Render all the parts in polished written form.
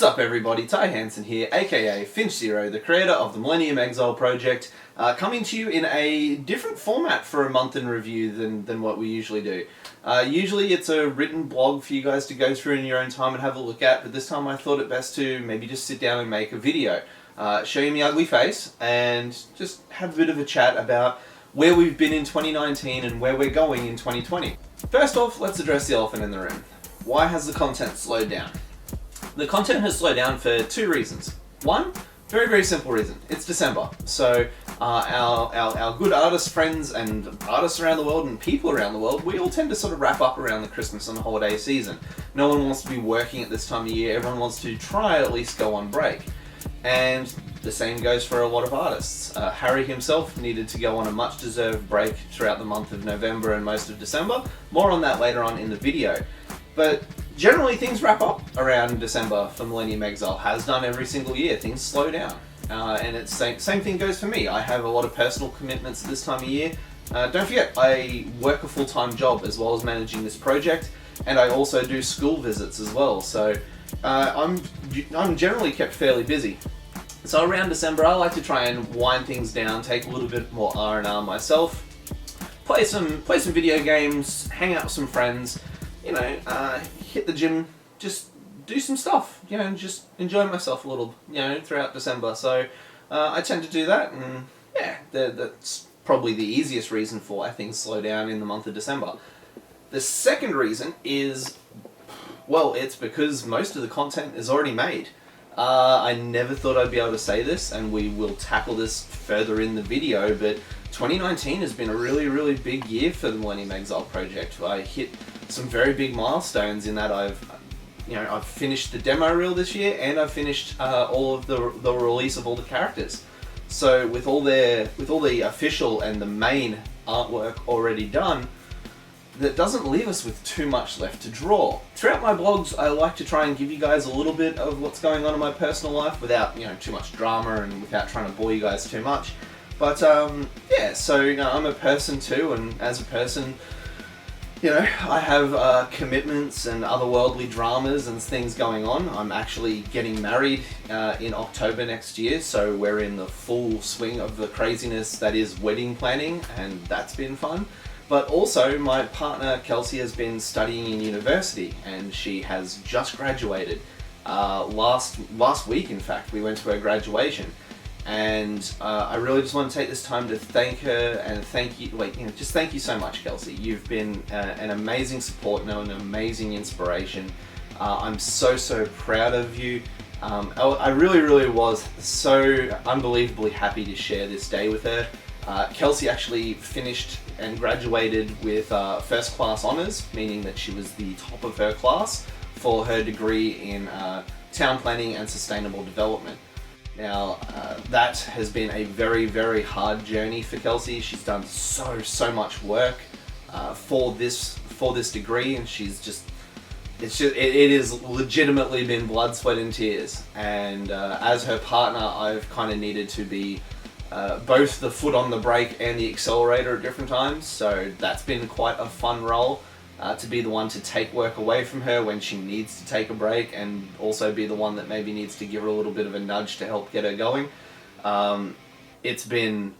What's up everybody, Ty Hansen here, aka Finch Zero, the creator of the Millennium Exile project, coming to you in a different format for a month in review than what we usually do. Usually it's a written blog for you guys to go through in your own time and have a look at, but this time I thought it best to maybe just sit down and make a video. Show you my ugly face and just have a bit of a chat about where we've been in 2019 and where we're going in 2020. First off, let's address the elephant in the room. Why has the content slowed down? The content has slowed down for two reasons. One, very simple reason. It's December. So our good artist friends and artists around the world and people around the world, we all tend to sort of wrap up around the Christmas and the holiday season. No one wants to be working at this time of year. Everyone wants to try at least go on break. And the same goes for a lot of artists. Harry himself needed to go on a much deserved break throughout the month of November and most of December. More on that later on in the video. But generally things wrap up around December for Millennium Exile. Has done every single year. Things slow down. And it's same thing goes for me. I have a lot of personal commitments at this time of year. Don't forget, I work a full-time job as well as managing this project, and I also do school visits as well. So I'm generally kept fairly busy. So around December I like to try and wind things down, take a little bit more R&R myself, play some video games, hang out with some friends, you know, hit the gym, just do some stuff, you know, just enjoy myself a little, you know, throughout December. So I tend to do that, and yeah, that's probably the easiest reason for why things slow down in the month of December. The second reason is, well, it's because most of the content is already made. I never thought I'd be able to say this, and we will tackle this further in the video, but 2019 has been a really big year for the Millennium Exile project. I hit some very big milestones in that I've finished the demo reel this year, and I've finished all of the release of all the characters. So with all the official and the main artwork already done, that doesn't leave us with too much left to draw. Throughout my blogs, I like to try and give you guys a little bit of what's going on in my personal life without, you know, too much drama and without trying to bore you guys too much. But yeah, so you know, I'm a person too, and as a person, you know, I have commitments and otherworldly dramas and things going on. I'm actually getting married in October next year, so we're in the full swing of the craziness that is wedding planning, and that's been fun. But also, my partner Kelsey has been studying in university, and she has just graduated. Last week, in fact, we went to her graduation, and I really just want to take this time to thank her and thank you. Just thank you so much, Kelsey. You've been an amazing support and an amazing inspiration. I'm so proud of you. I really was so unbelievably happy to share this day with her. Kelsey actually finished and graduated with first class honours, meaning that she was the top of her class for her degree in town planning and sustainable development. Now that has been a very hard journey for Kelsey. She's done so much work for this degree, and it has legitimately been blood, sweat and tears. And as her partner, I've kind of needed to be both the foot on the brake and the accelerator at different times, so that's been quite a fun role, to be the one to take work away from her when she needs to take a break, and also be the one that maybe needs to give her a little bit of a nudge to help get her going. It's been,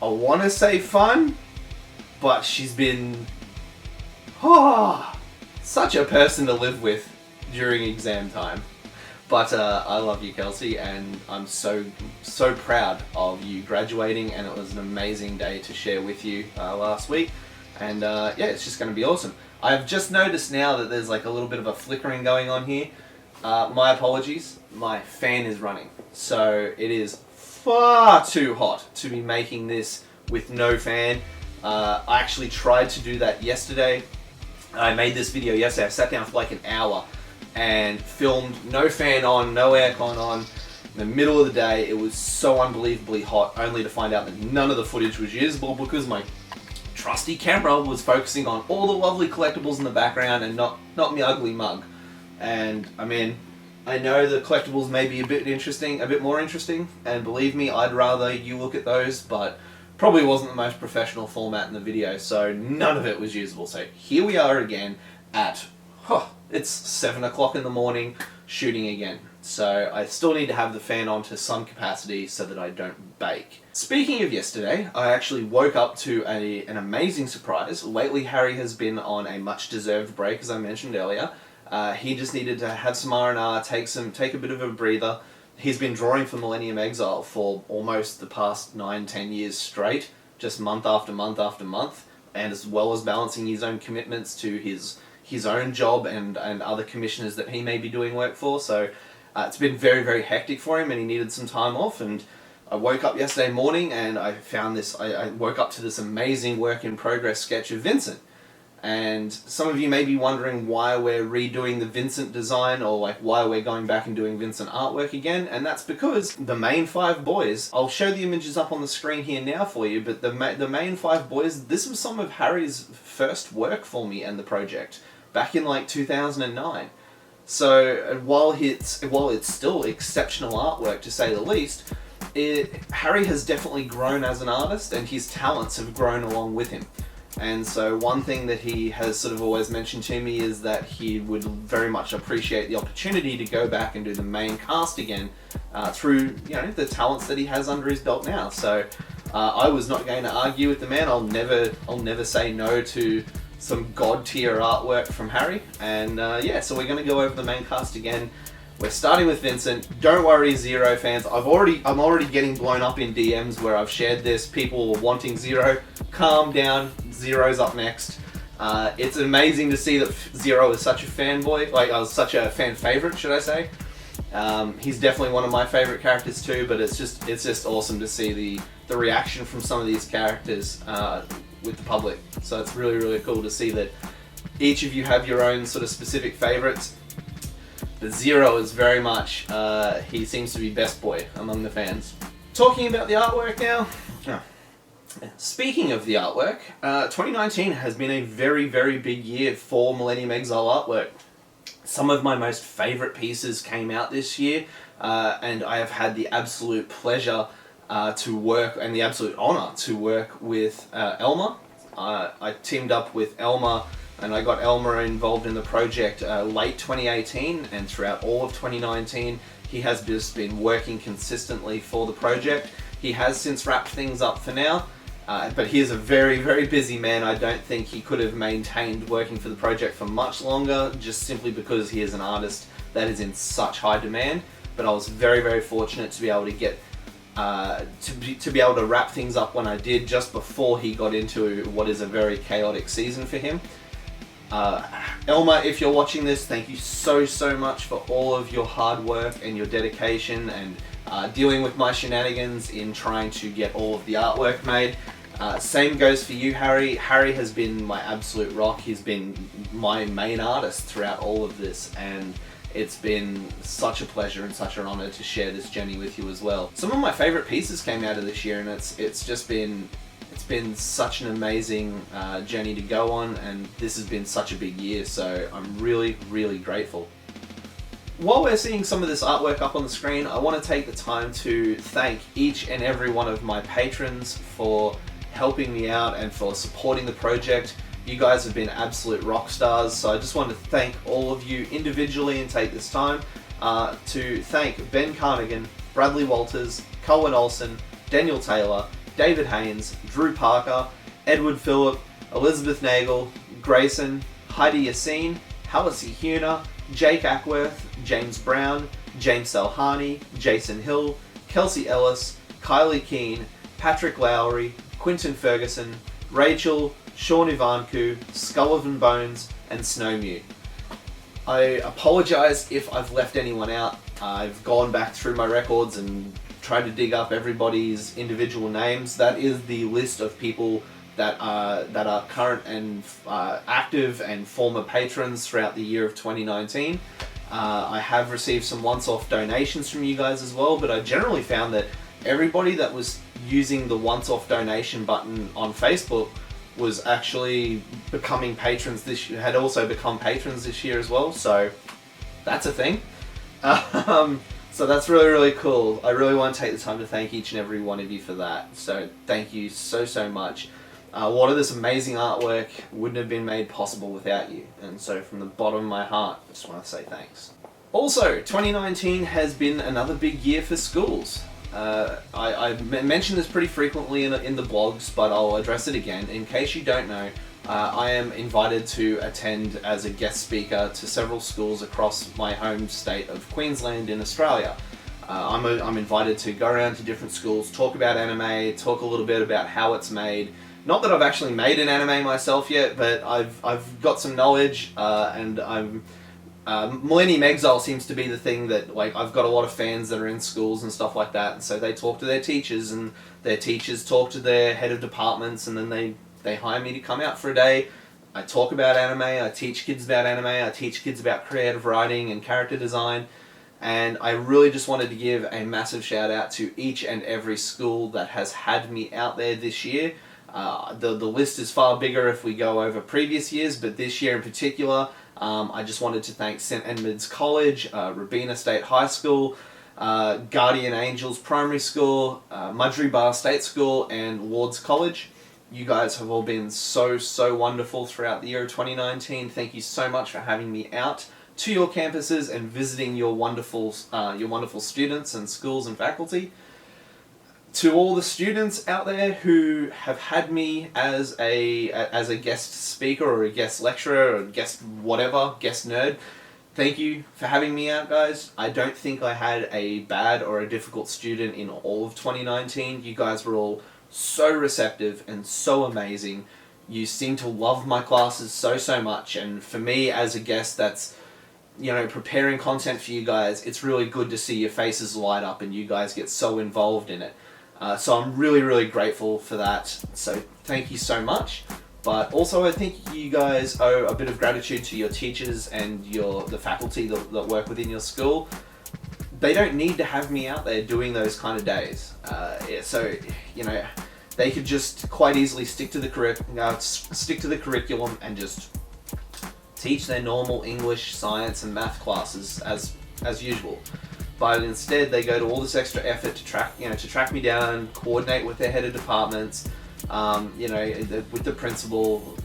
I want to say fun, but she's been such a person to live with during exam time. But I love you, Kelsey, and I'm so proud of you graduating, and it was an amazing day to share with you last week. And yeah, it's just going to be awesome. I've just noticed now that there's like a little bit of a flickering going on here. My apologies, my fan is running. So it is far too hot to be making this with no fan. I actually tried to do that yesterday. I made this video yesterday. I sat down for like an hour and filmed no fan on, no aircon on, in the middle of the day. It was so unbelievably hot, only to find out that none of the footage was usable because my trusty camera was focusing on all the lovely collectibles in the background and not my ugly mug. And I mean, I know the collectibles may be a bit more interesting, and believe me, I'd rather you look at those, but probably wasn't the most professional format in the video, so none of it was usable. So here we are again at, it's 7 o'clock in the morning, shooting again. So I still need to have the fan on to some capacity so that I don't bake. Speaking of yesterday, I actually woke up to an amazing surprise. Lately Harry has been on a much deserved break, as I mentioned earlier. He just needed to have some R&R, take a bit of a breather. He's been drawing for Millennium Exile for almost the past 9-10 years straight, just month after month after month, and as well as balancing his own commitments to his own job and other commissioners that he may be doing work for. So it's been very, very hectic for him, and he needed some time off. And I woke up yesterday morning and I found this, I woke up to this amazing work in progress sketch of Vincent. And some of you may be wondering why we're redoing the Vincent design, or like why we're going back and doing Vincent artwork again, and that's because the main 5 boys, I'll show the images up on the screen here now for you, but the main 5 boys, this was some of Harry's first work for me and the project, back in like 2009. So while it's still exceptional artwork to say the least, Harry has definitely grown as an artist, and his talents have grown along with him. And so one thing that he has sort of always mentioned to me is that he would very much appreciate the opportunity to go back and do the main cast again through, you know, the talents that he has under his belt now. So I was not going to argue with the man. I'll never say no to some god tier artwork from Harry. And yeah, so we're going to go over the main cast again. We're starting with Vincent. Don't worry, Zero fans. I'm already getting blown up in DMs where I've shared this. People wanting Zero. Calm down. Zero's up next. It's amazing to see that Zero is such a fanboy, such a fan favorite, should I say? He's definitely one of my favorite characters too. But it's just awesome to see the reaction from some of these characters with the public. So it's really, really cool to see that each of you have your own sort of specific favorites. But Zero is very much, he seems to be best boy among the fans. Talking about the artwork now. Speaking of the artwork, 2019 has been a very, very big year for Millennium Exile artwork. Some of my most favourite pieces came out this year, and I have had the absolute pleasure to work, and the absolute honour to work with Elmer. I teamed up with Elmer, and I got Elmer involved in the project late 2018, and throughout all of 2019 he has just been working consistently for the project. He has since wrapped things up for now, but he is a very, very busy man. I don't think he could have maintained working for the project for much longer, just simply because he is an artist that is in such high demand. But I was very, very fortunate to be able to get to be able to wrap things up when I did, just before he got into what is a very chaotic season for him. Elmer, if you're watching this, thank you so much for all of your hard work and your dedication, and dealing with my shenanigans in trying to get all of the artwork made. Same goes for you, Harry. Harry has been my absolute rock. He's been my main artist throughout all of this, and it's been such a pleasure and such an honor to share this journey with you as well. Some of my favorite pieces came out of this year, and it's just been such an amazing journey to go on, and this has been such a big year, so I'm really, really grateful. While we're seeing some of this artwork up on the screen, I want to take the time to thank each and every one of my patrons for helping me out and for supporting the project. You guys have been absolute rock stars, so I just want to thank all of you individually and take this time to thank Ben Carnigan, Bradley Walters, Colin Olson, Daniel Taylor, David Haynes, Drew Parker, Edward Phillip, Elizabeth Nagel, Grayson, Heidi Yassine, Hallisey Huner, Jake Ackworth, James Brown, James Salhani, Jason Hill, Kelsey Ellis, Kylie Keane, Patrick Lowry, Quinton Ferguson, Rachel, Sean Ivanku, Skullivan Bones, and Snowmute. I apologise if I've left anyone out. I've gone back through my records and tried to dig up everybody's individual names. That is the list of people that are current and active and former patrons throughout the year of 2019. I have received some once-off donations from you guys as well, but I generally found that everybody that was using the once-off donation button on Facebook was actually becoming patrons this year, had also become patrons this year as well, so that's a thing. So that's really, really cool. I really want to take the time to thank each and every one of you for that. So thank you so much. A lot of this amazing artwork wouldn't have been made possible without you. And so from the bottom of my heart, I just want to say thanks. Also, 2019 has been another big year for schools. I mention this pretty frequently in the blogs, but I'll address it again. In case you don't know, I am invited to attend as a guest speaker to several schools across my home state of Queensland in Australia. I'm invited to go around to different schools, talk about anime, talk a little bit about how it's made. Not that I've actually made an anime myself yet, but I've got some knowledge, and Millennium Exile seems to be the thing that, like, I've got a lot of fans that are in schools and stuff like that, and so they talk to their teachers, and their teachers talk to their head of departments, and then they hire me to come out for a day. I talk about anime, I teach kids about anime, I teach kids about creative writing and character design, and I really just wanted to give a massive shout out to each and every school that has had me out there this year. The list is far bigger if we go over previous years, but this year in particular, I just wanted to thank St Edmunds College, Robina State High School, Guardian Angels Primary School, Mudgee Bar State School, and Lord's College. You guys have all been so wonderful throughout the year of 2019. Thank you so much for having me out to your campuses and visiting your wonderful students and schools and faculty. To all the students out there who have had me as a guest speaker or a guest lecturer or a guest whatever, guest nerd, thank you for having me out, guys. I don't think I had a bad or a difficult student in all of 2019. You guys were all so receptive and so amazing. You seem to love my classes so much, and for me as a guest that's, you know, preparing content for you guys, it's really good to see your faces light up and you guys get so involved in it. So I'm really grateful for that. So thank you so much. But also I think you guys owe a bit of gratitude to your teachers and the faculty that work within your school. They don't need to have me out there doing those kind of days. So, you know, they could just quite easily stick to the curriculum and just teach their normal English, science, and math classes as usual. But instead, they go to all this extra effort to track me down, coordinate with their head of departments, with the principal,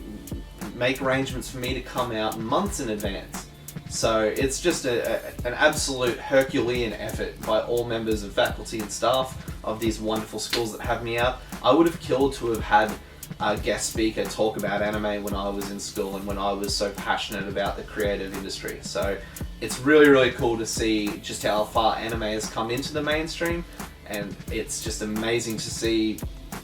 make arrangements for me to come out months in advance. So it's just an absolute Herculean effort by all members of faculty and staff of these wonderful schools that have me out. I would have killed to have had a guest speaker talk about anime when I was in school and when I was so passionate about the creative industry. So it's really cool to see just how far anime has come into the mainstream, and it's just amazing to see.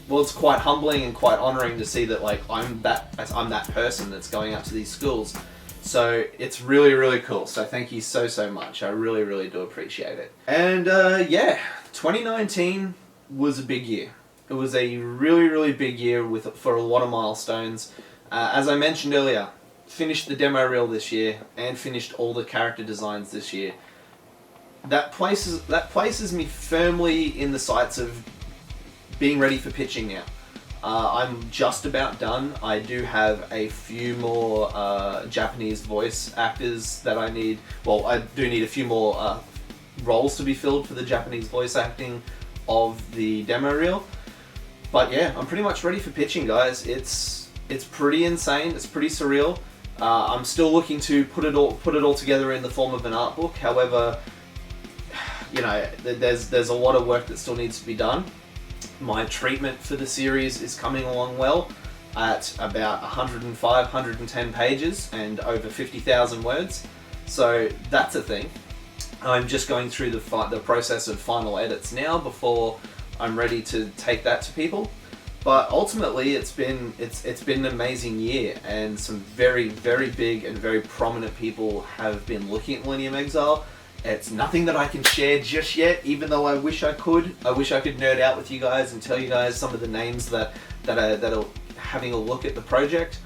Well, it's quite humbling and quite honouring to see that, like, I'm that person that's going out to these schools. So it's really cool. So thank you so much. I really do appreciate it. And 2019 was a big year. It was a really big year for a lot of milestones. As I mentioned earlier, finished the demo reel this year and finished all the character designs this year. That places me firmly in the sights of being ready for pitching now. I'm just about done. I do have a few more Japanese voice actors that I need. Well, I do need a few more roles to be filled for the Japanese voice acting of the demo reel. But yeah, I'm pretty much ready for pitching, guys. It's pretty insane. It's pretty surreal. I'm still looking to put it all together in the form of an art book. However, you know, there's a lot of work that still needs to be done. My treatment for the series is coming along well at about 105, 110 pages and over 50,000 words. So that's a thing. I'm just going through the process of final edits now before I'm ready to take that to people. But ultimately, it's been an amazing year, and some very big and very prominent people have been looking at Millennium Exile. It's nothing that I can share just yet, even though I wish I could. I wish I could nerd out with you guys and tell you guys some of the names that are having a look at the project.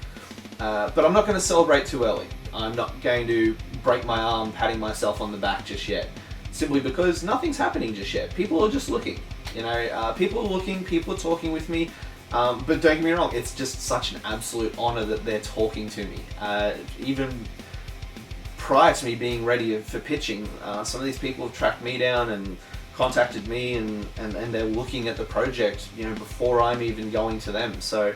But I'm not going to celebrate too early. I'm not going to break my arm patting myself on the back just yet, simply because nothing's happening just yet. People are just looking. You know, people are looking, people are talking with me. But don't get me wrong, it's just such an absolute honor that they're talking to me. Even prior to me being ready for pitching, some of these people have tracked me down and contacted me, and they're looking at the project, you know, before I'm even going to them. So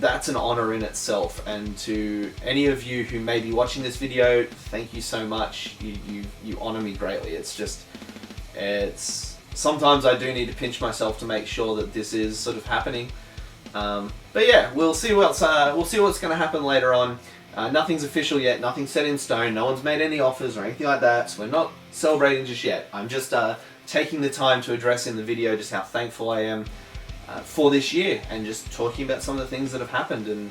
that's an honor in itself. And to any of you who may be watching this video, thank you so much. You honor me greatly. It's sometimes I do need to pinch myself to make sure that this is sort of happening. But yeah, we'll see what's going to happen later on. Nothing's official yet, nothing's set in stone, no one's made any offers or anything like that, so we're not celebrating just yet. I'm just taking the time to address in the video just how thankful I am for this year, and just talking about some of the things that have happened. And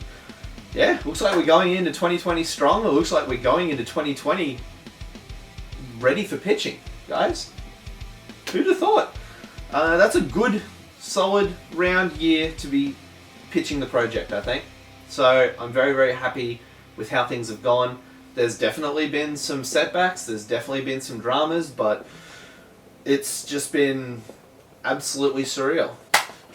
yeah, looks like we're going into 2020 strong. It looks like we're going into 2020 ready for pitching, guys. Who'd have thought? That's a good, solid, round year to be pitching the project, I think. So I'm very, very happy with how things have gone. There's definitely been some setbacks, there's definitely been some dramas, but it's just been absolutely surreal.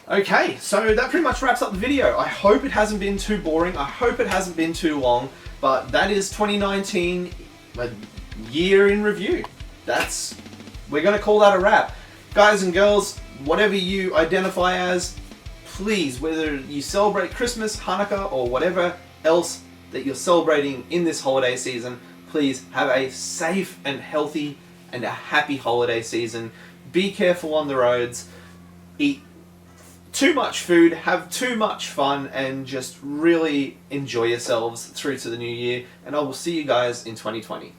Okay, so that pretty much wraps up the video. I hope it hasn't been too boring, I hope it hasn't been too long, but that is 2019, a year in review. We're gonna call that a wrap. Guys and girls, whatever you identify as, please, whether you celebrate Christmas, Hanukkah, or whatever else that you're celebrating in this holiday season, please have a safe and healthy and a happy holiday season. Be careful on the roads, eat too much food, have too much fun, and just really enjoy yourselves through to the new year. And I will see you guys in 2020.